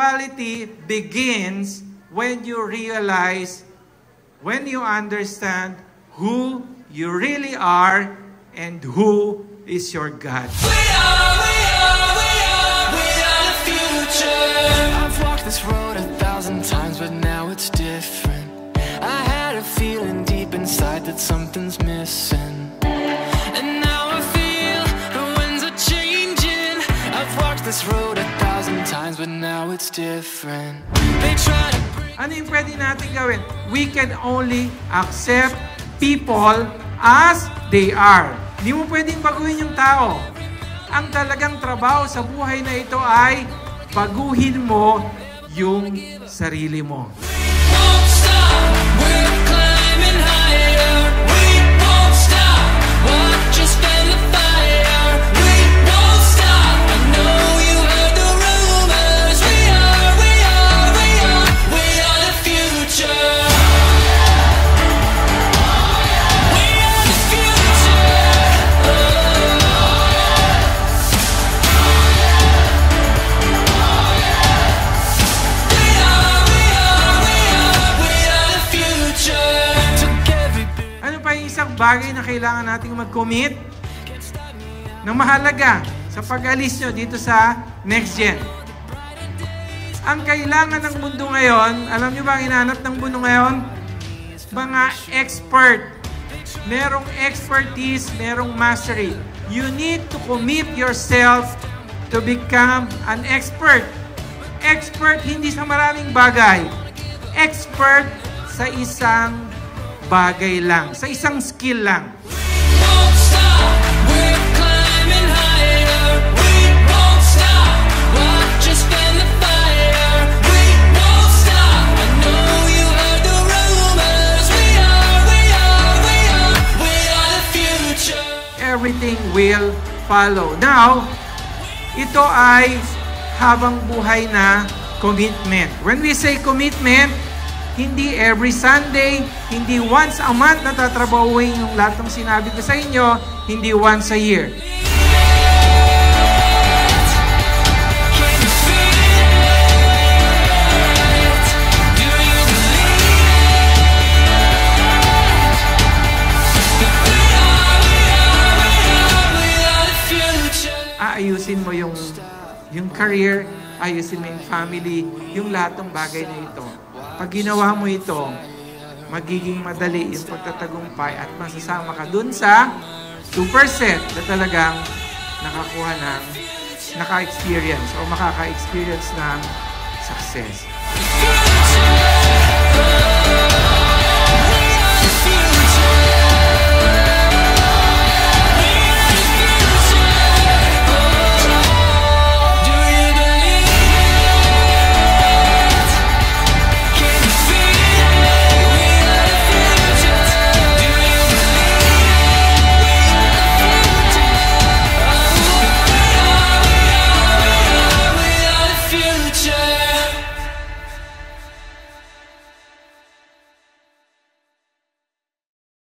spirituality begins when you realize, when you understand who you really are and who is your God. We are the future. I've walked this road 1,000 times, but now it's different. I had a feeling deep inside that something's missing, and now I feel the winds are changing. I've walked this road 1,000 times, but now it's different. They try to bring... Ano yung pwede natin gawin? We can only accept people as they are. Hindi mo pwedeng baguhin yung tao. Ang talagang trabaho sa buhay na ito ay baguhin mo yung sarili mo. won't stop, we're climbing higher. We won't stop, watch us fan the fire. We won't stop, I know you heard the rumors. We are the future. We are the future. We are the future. Took every bit. Ano pa yung isang bagay na kailangan nating mag-commit ng mahalaga sa pag-alis nyo dito sa Next Gen? Ang kailangan ng mundo ngayon, alam nyo ba ang hinahanap ng mundo ngayon? Mga expert. Merong expertise, merong mastery. You need to commit yourself to become an expert. Expert hindi sa maraming bagay. Expert sa isang bagay lang, sa isang skill lang. Won't stop, we're climbing higher. We won't stop, watch us fan the fire. We won't stop, I know you heard the rumors. We are the future. Everything will follow. Now, ito ay habang buhay na commitment. When we say commitment, hindi every Sunday, hindi once a month na tatrabahuin yung lahat ng sinabi ko sa inyo, hindi once a year. Can you feel it? Do you believe that we are the future? Aayusin mo yung career, ayusin mo yung family, yung lahat ng bagay na ito. Pag ginawa mo ito, magiging madali yung pagtatagumpay at masasama ka dun sa 2% na talagang naka-experience o makaka-experience ng success.